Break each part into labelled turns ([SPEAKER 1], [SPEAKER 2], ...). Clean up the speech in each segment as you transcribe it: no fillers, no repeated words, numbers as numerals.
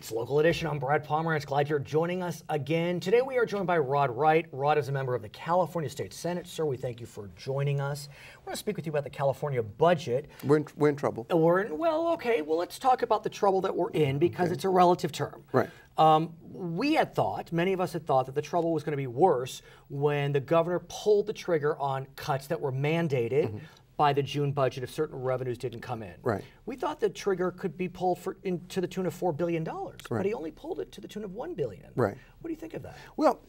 [SPEAKER 1] It's Local Edition. I'm Brad Pomerance. Glad you're joining us again. Today we are joined by Rod Wright. Rod is a member of the California State Senate. Sir, we thank you for joining us. I want to speak with you about the California budget.
[SPEAKER 2] We're in trouble.
[SPEAKER 1] Well, okay. Well, let's talk about the trouble that we're in because it's a relative term.
[SPEAKER 2] Right.
[SPEAKER 1] We had thought, many of us had thought, that the trouble was going to be worse when the governor pulled the trigger on cuts that were mandated by the June budget if certain revenues didn't come in.
[SPEAKER 2] Right.
[SPEAKER 1] We thought the trigger could be pulled to the tune of $4 billion,
[SPEAKER 2] Right.
[SPEAKER 1] but he only pulled it to the tune of $1 billion.
[SPEAKER 2] Right.
[SPEAKER 1] What do you think of that?
[SPEAKER 2] Well,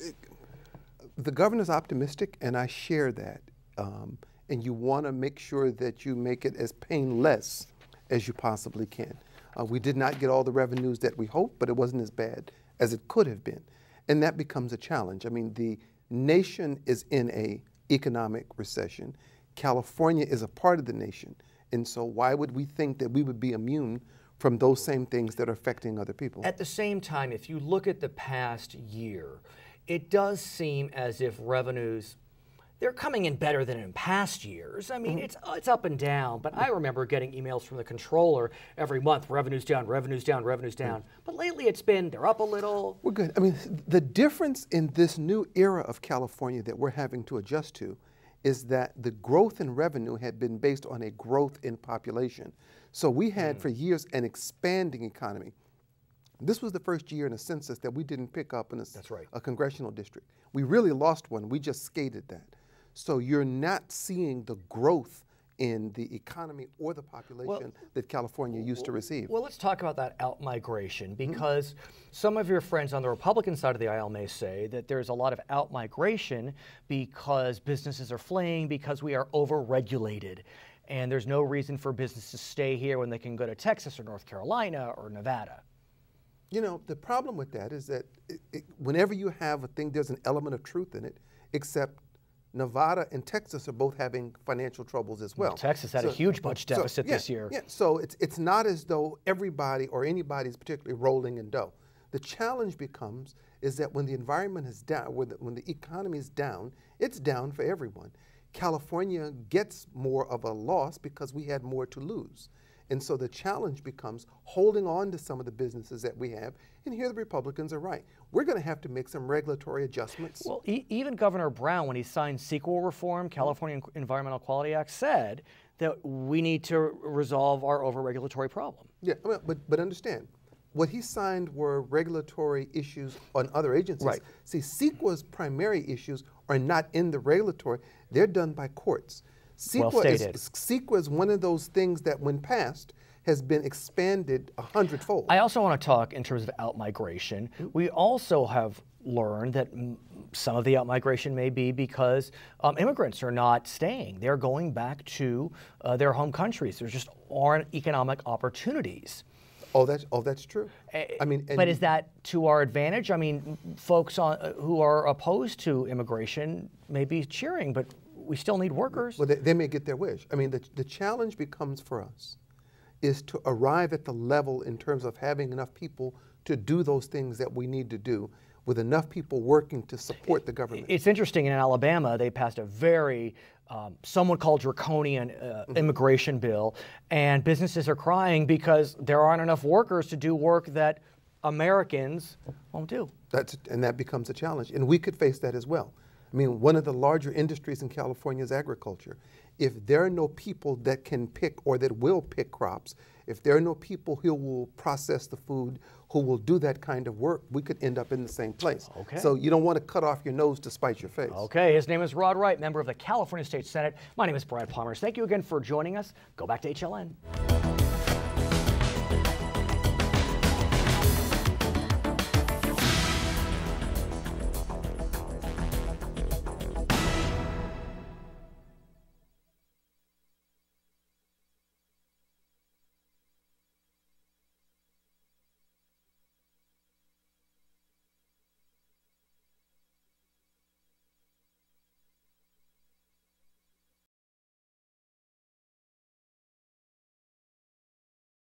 [SPEAKER 2] the governor's optimistic, and I share that. And you want to make sure that you make it as painless as you possibly can. We did not get all the revenues that we hoped, but it wasn't as bad as it could have been. And that becomes a challenge. I mean, the nation is in an economic recession. California is a part of the nation. And so why would we think that we would be immune from those same things that are affecting other people?
[SPEAKER 1] At the same time, if you look at the past year, it does seem as if revenues, they're coming in better than in past years. I mean, it's up and down, but I remember getting emails from the controller every month, revenues down, revenues down, revenues down. But lately it's been, they're up a little.
[SPEAKER 2] We're good. I mean, the difference in this new era of California that we're having to adjust to is that the growth in revenue had been based on a growth in population. So we had for years an expanding economy. This was the first year in a census that we didn't pick up in a congressional district. We really lost one. We just skated that. So you're not seeing the growth in the economy or the population that California used to receive.
[SPEAKER 1] Well, let's talk about that out-migration, because some of your friends on the Republican side of the aisle may say that there's a lot of out-migration because businesses are fleeing because we are over-regulated. And there's no reason for businesses to stay here when they can go to Texas or North Carolina or Nevada.
[SPEAKER 2] You know, the problem with that is that whenever you have a thing, there's an element of truth in it, except Nevada and Texas are both having financial troubles as well.
[SPEAKER 1] Texas had a huge budget deficit this year.
[SPEAKER 2] Yeah, so it's not as though everybody or anybody is particularly rolling in dough. The challenge becomes is that when the environment is down, when the economy is down, it's down for everyone. California gets more of a loss because we had more to lose. And so the challenge becomes holding on to some of the businesses that we have. And here the Republicans are right. We're going to have to make some regulatory adjustments.
[SPEAKER 1] Well, even Governor Brown, when he signed CEQA reform, California Environmental Quality Act, said that we need to resolve our over-regulatory problem.
[SPEAKER 2] Yeah, but understand, what he signed were regulatory issues on other agencies.
[SPEAKER 1] Right.
[SPEAKER 2] See, CEQA's primary issues are not in the regulatory. They're done by courts. CEQA is one of those things that, when passed, has been expanded 100-fold.
[SPEAKER 1] I also want to talk in terms of out-migration. We also have learned that some of the out-migration may be because immigrants are not staying. They're going back to their home countries. There just aren't economic opportunities.
[SPEAKER 2] Oh, that's true. I mean,
[SPEAKER 1] but is that to our advantage? I mean, folks who are opposed to immigration may be cheering, but we still need workers.
[SPEAKER 2] Well, they may get their wish. I mean, the challenge becomes for us is to arrive at the level in terms of having enough people to do those things that we need to do, with enough people working to support the government.
[SPEAKER 1] It's interesting, in Alabama, they passed a very, somewhat called draconian immigration bill, and businesses are crying because there aren't enough workers to do work that Americans won't do.
[SPEAKER 2] And that becomes a challenge, and we could face that as well. I mean, one of the larger industries in California is agriculture. If there are no people that can pick or that will pick crops, if there are no people who will process the food, who will do that kind of work, we could end up in the same place.
[SPEAKER 1] Okay.
[SPEAKER 2] So you don't want to cut off your nose to spite your face.
[SPEAKER 1] Okay, his name is Rod Wright, member of the California State Senate. My name is Brad Pomerance. Thank you again for joining us. Go back to HLN.